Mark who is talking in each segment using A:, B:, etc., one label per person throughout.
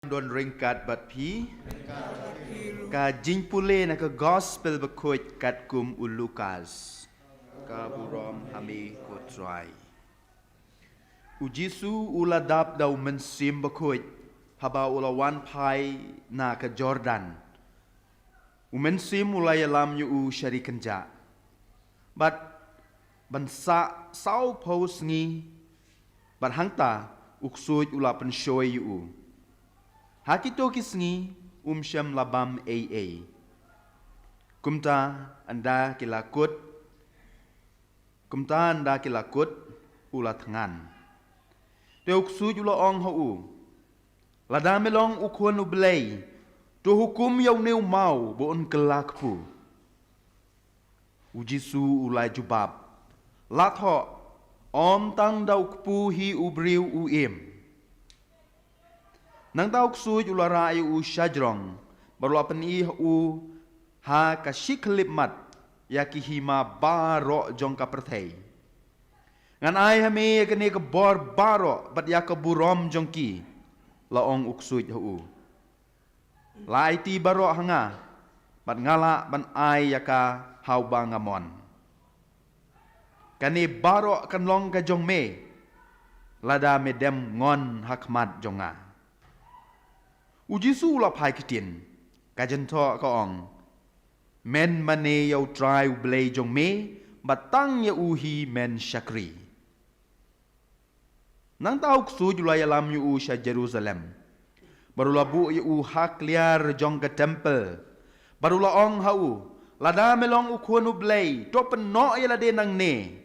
A: Don ringkat bat pi ka jing pule na ka gospel bakut kat kum ulukas ka burom hami ko try ujisu uladap daw mensim bakut haba ulawan pai na ka Jordan umensim ulay alam yu u syari kenja bat bansa sau paus ngi bat hangta uksud ula penshoy yu Hakito kisngi syam labam AA. Kumta anda kilakut ula tangan. Teuk su jula ong hau. Lada melong ukun ublay. Tu hukum yaw neu mau boon kelakpu. Ujisu ulai jubab. Latho om tang dauk pu hi ubriu uim. Nang tauk suj ulara u syajrong baru apani u ha kashik mat yaki hima baro jong ka perthei ngan ai hame kene ke bor baro bat ya ke burom jong ki laong uksuj u lai ti baro hanga bat ngala ban ai yaka hau bangamon kane baro kan long ka jong me lada medem ngon hakmat jonga Ujisu la pai kitin, kajen to ka ong. Men mane yau try blay jong me, batang ya uhi men syakri. Nang tahu ksu julai alam yu u sya Jerusalem. Barulah bu yu hak liar jong ke temple. Barulah ong hau, lada melong ukun ublay, to penok ya lade nang ne.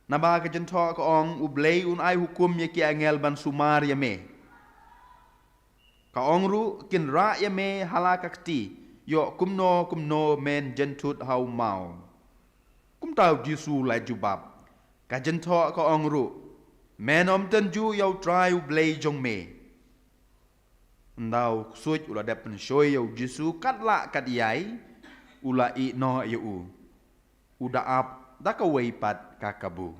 A: Naba kajen to ka ong ublay un ai hukum ya ki angel ban sumar ya me. Kaong ru kin ra ya me halakakti yo kumno men jentut hau mau kum tau jisu lai jubab ka jentho kaong ru men om tenju yo try blay jong me ndau suj ula dep pen shoy yo jisu katla kat yai ula I no yo uda ap da ka wei pat ka kabu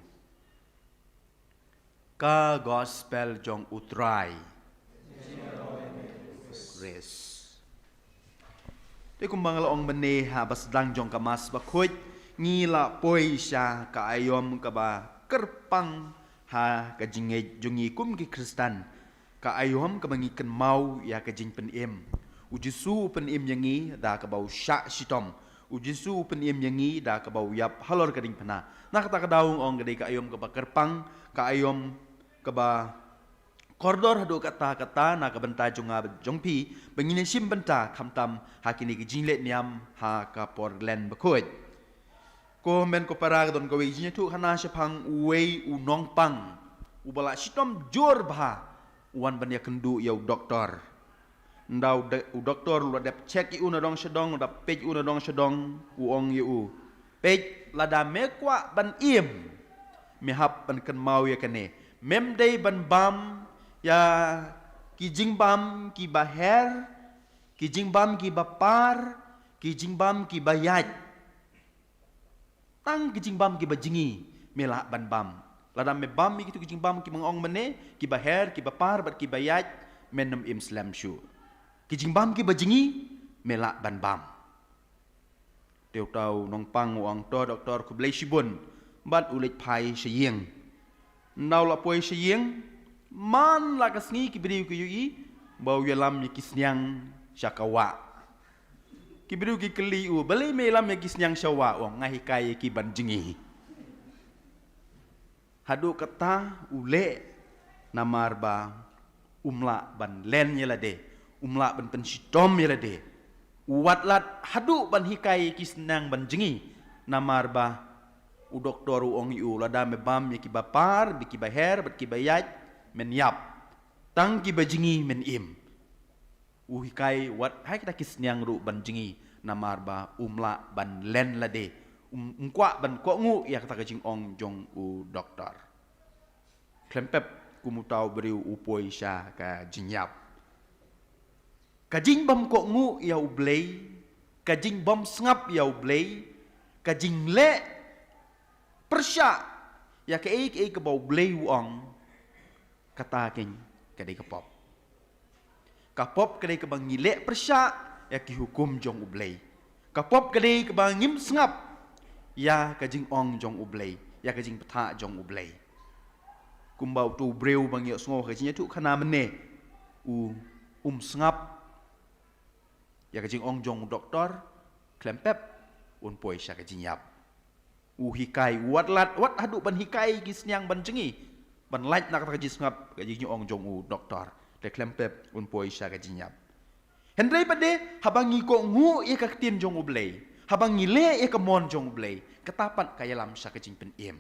A: ka gospel jong utrai Te kumbang laong bene ha basdang jong kamas bakut ngila poi sya ka ayom ka ba kerpang ha ka jinge jungi kum ki Kristan ka ayom ka bangiken mau ya ka jing penim ujisu penim yangi da ka bau sya sitom ujisu penim yangi da ka bau yap halor ka ding pena nak ta ka daung ong gede ka ayom ka ba kerpang ka ayom ka ba Kordor hadu kata-kata na kabenta junga jongpi bengine sim benta kamtam hakini ki jinlet niam ha ka porlen bakut ko men ko parag don ko wijine tu hana sepang uwei unong pang ubala sitom jor bah wan ban ya kendu yau doktor ndau doktor lu dep check i una dong sedong da pej una dong sedong uong yu pej lada mekwa ban im mehap ban ken mau ya kene mem dei ban bam ya ki jingbam ki baher ki jingbam ki bapar ki jingbam ki bayat tang ki jingbam ki bajingi mela ban bam ladam me bam ki tu ki jingbam ki mangong mene ki baher ki bapar bat ki bayat menem Islam shu ki jingbam ki bajingi mela ban bam teu tau nong pang uang to doktor ku blai shibun bat ulit pai shiyeng nau la poi shiyeng man la kasngi ki beriu ki yui bau yalam ni kisnyang syakawa ki beriu ki keli u beli melam ni kisnyang syawa wong ngahi kai ki banjingi hadu kata ule namarba umla ban len yelade umla ban pensitom yelade uwatlat hadu ban hikai kisnyang banjingi namarba u doktor u ong yu lada me bam ki bapar bi ki baher bat ki bayat men yap tang ki bajingi men im uhikai wat hai kita kisnyang ru banjingi namarba umla ban len lade kwa ban ko ngu ya kata kajing ong jong u doktor klempep kumutau beriu upoi sya ka jinyap kajing bam ko ngu ya ublei kajing bam sngap ya ublei kajing le persya ya ke bau blei uong kata king kadai kapop Kapop kadai ke bang ngilek persyak ya ki hukum jong ublay. Kapop kadai ke bang ngim sengap ya ka jing ong jong ublay, ya ka jing peta jong ublay. Kumbau tu breu bang yok sngo ka jing tu khana mene sengap ya ka jing ong jong doktor klempep un poi sya ka jing yap. Hikai wat hadu ban hikai ki senyang ban jengi ban lait nak ka jing sengap ka jing ong jong doktor de klempep un poi sya ka jing yap. Hendrai pade habang ngiko ngu ia ka tin jong ublay, habang ngile ia ka mon jong ublay, ketapat kaya lam sya ka jing pen em.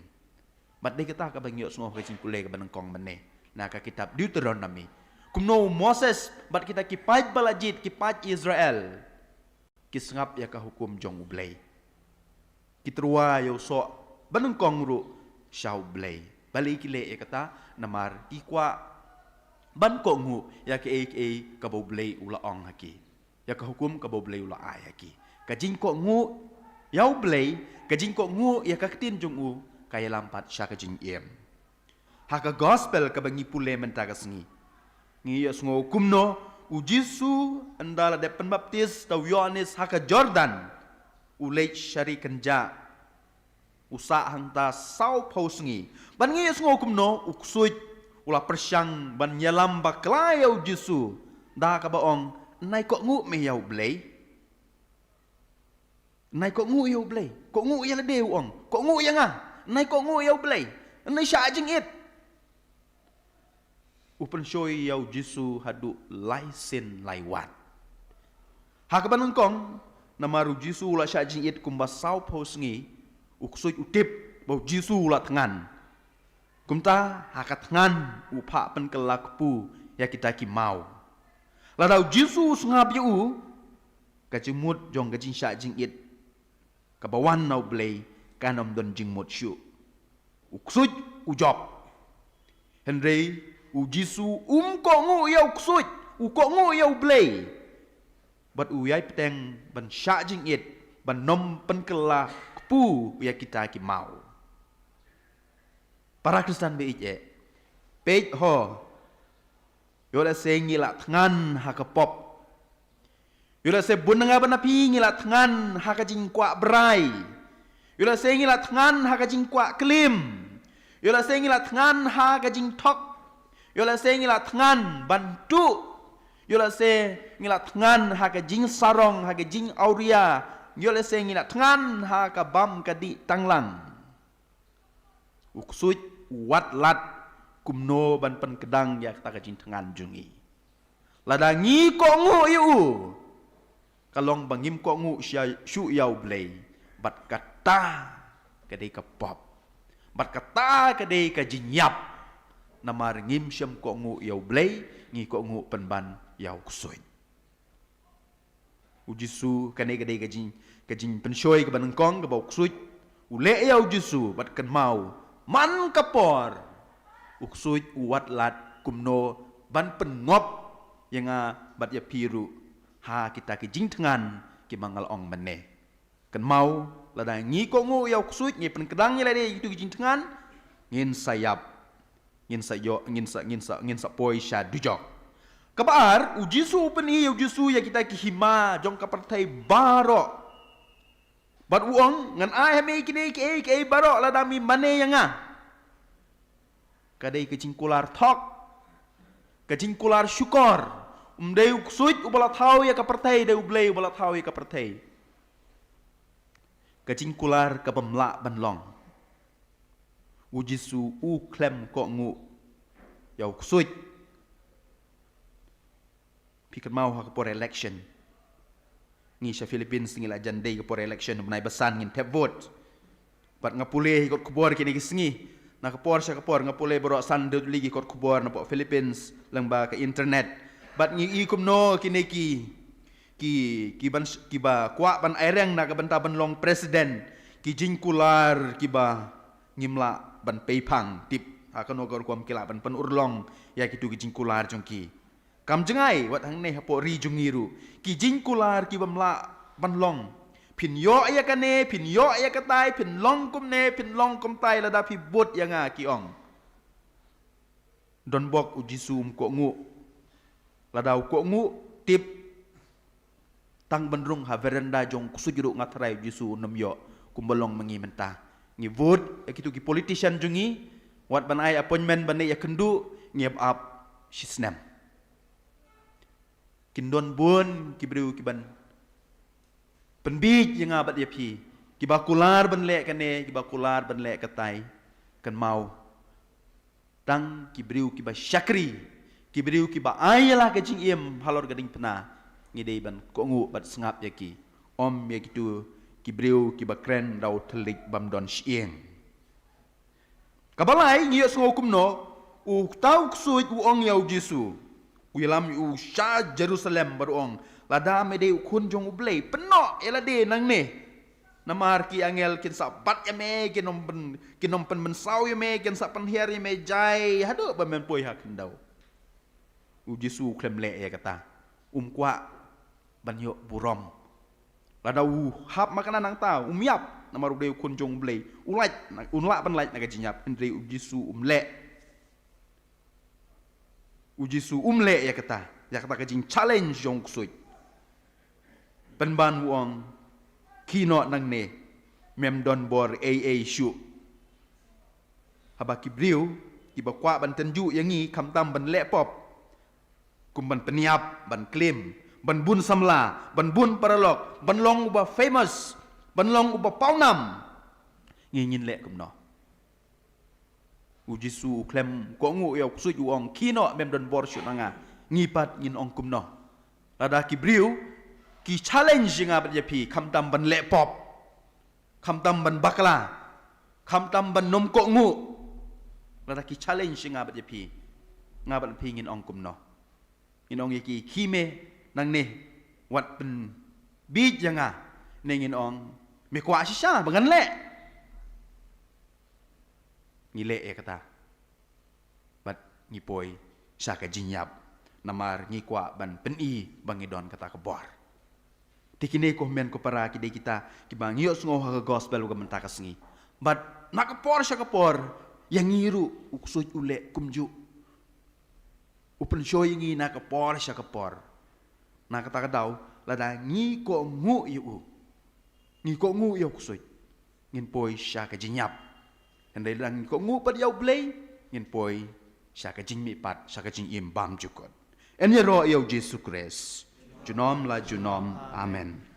A: Bat de kata ka bang yok sngo ka jing pule ka ban kong mene na ka kitab Deuteronomy. Kumno Moses bat kita kipaj balajit kipaj Israel kisngap ya ka hukum jong ublay. Kitrua yo so ban kong ru sya ublay. Balik kile ia kata namar ikwa ban ko ngu ya ke ka boblay ula ong haki ya ka hukum ka boblay ula ai haki ka jing ko ngu ya ublay ka jing ko ngu ya ka tin jong u kaya lampat sya ka jing em ha ka gospel ka bangi pule menta ka sengi ngi ya sngo kumno u Jisu andala de penbaptis tau Yohanes ha ka Jordan ulai syari kenja usa hangta sau pausengi ban ngi ya sngo kumno uksuit ulah persyang ban nyalam baklayau Jisu dah ka baong nai kok ngu me yau blay nai kok ngu yau blay kok ngu ya lede ong kok ngu ya nga nai kok ngu yau blay nai sya jing it upen shoy yau Jisu hadu laisen laiwat ha ka banengkong namaru Jisu ulah sya jing it kumba sau posngi uksui utip bau Jisu ulah tengan kumta hakat ngan upa pen kelakpu ya kita ki mau. Ladau Jisu ngap yu ka jimut jong ka jing sya jing it ka bawan nau blay kanom don jing mot syu. Uksut ujop. Henry u Jisu ko ngu ya uksut ko ngu ya blay. Bat u yai peteng ban sya jing it ban nom pen kelakpu ya kita ki mau. Para Kristen beije pej ho yola se ngila tngan ha ka pop yola se bunanga banapi ngila tngan ha ka jing kwa brai yola se ngila tngan ha ka jing kwa klim yola se ngila tngan ha ka jing tok yola se ngila tngan bantu yola se ngila tngan ha ka jing sarong ha ka jing auria yola se ngila tngan ha ka bam ka di tanglang uksut wat lat kumno ban pen kedang ya ta ka jing tengan jungi ladangi ko ngu yu kalong bangim ko ngu syu yau blay bat kata kadai ka pop bat kata kadai ka jinyap namar ngim syam ko ngu yau blay ngi ko ngu pen ban yau kusoi ujisu kanai kadai ka jing pen shoy ka ban kong ka bau kusoi ule yau jisu bat kan mau man kapor uksuit uwat lat kumno ban pengop yang bat ya piru ha kita ki jing tengan ki mangal ong mene kan mau lada ngi ko ngu ya uksuit ngi pen kedang ya lade itu ki jing tengan ngin sayap ngin sa poi sya dujok kabar ujisu peni ujisu ya kita ki hima jong ka partai barok bat uang ngan ai me kini ke barok la dami mane yang kadai ke cingkular tok ke cingkular syukor deu suit ubala thau ya ka partai deu blay ubala thau ya ka partai ke cingkular ka pemla banlong ujisu klem ko ngu ya suit pikir mau ha por election ni sa Philippines ngila jandai ke por election benai besan ngin tap vote pat ngapule ikut kubor kini gisengi na kapor sa kapor ngapule boro sando ligi ikut kubor na po Philippines lang ba ka internet bat ngi ikum no kini ki ba kwa ban aireng na ka banta banlong presiden ki jingkular ki ba ngimla ban peipang tip akan ogor kuam kila ban pen urlong ya kitu ki jingkular jongki kam jengai wat hang ne hapo ri jungiru ki jingkular ki bamla banlong pin yo ya kane pin yo ya katai pin long kum ne pin long kum tai la da pi bot ya nga ki ong don bok uji sum ko ngu ladau ko ngu tip tang benrung ha veranda jong kusujuru ngatrai Yesu namyo kumbalong mengi mentah ngi vote kitu ki politician jungi wat banai appointment bane ya kendu ngiap up shisnam kindon bun kibriu kiban penbij yang abat ya pi kibakular benlek kane kibakular benlek katai kan mau tang kibriu kiba syakri kibriu kiba ayalah kajing iem halor gading pena ngidei ban ko ngu bat sengap yaki om ya gitu kibriu kiba kren dau telik bamdon sieng kabalai ngiyo sengokum no u tau ksuit u ong yau Jesu u yalam u sha Jerusalem barong lada mede u kunjong u blei penok elade nang ne namar ki angel kin sa bat ya me kinom pen mensau ya me kin sa pen her ya me jai hado ba men poi hak ndau u Jesu klem le ya kata kwa banyo burom lada u hap makanan nang tau miap namar u kunjong blei unla pan lait naga jinyap andre u Jesu le u Jesu le ya kata ka jing challenge jong ksui penban wong kino nang ne mem don bor shu haba kibriu kiba kwa ban tenju yangi kamtam ban le pop kum ban peniap ban klaim ban bun samla ban bun paralok ban long uba famous ban long uba paunam ngin le kum no u Jesu klem ko ngu yo su ju ong kino mem don bor shu nanga ngipat ngin ong kum no lada kibriu ki challenge nga bat yapi kamtam ban le pop kamtam ban bakla kamtam ban nom ko ngu lada ki challenge nga bat yapi ngin ong kum no ngin ong yaki kime nang ne wat pen bij nga ne ngin ong me kwa shisha bangan le ngile e kata bat ngipoi saka jinyap namar ngikwa ban peni bangidon kata kebor tikine ko men ko para kide kita kibang yos ngo ha gospel uga mentaka sengi but nakapor sya kapor yang ngiru uksuj ule kumju upen shoyingi nakapor sya kapor nakata kadau lada ngi ko ngu yu uksuj ngin poi sya ka jinyap andai lang ko ngu pad yau blei ngin poi sya ka jingmi pat sya ka jing im bam jukot en yero yau Jesus Christ Junom la junom. Amen.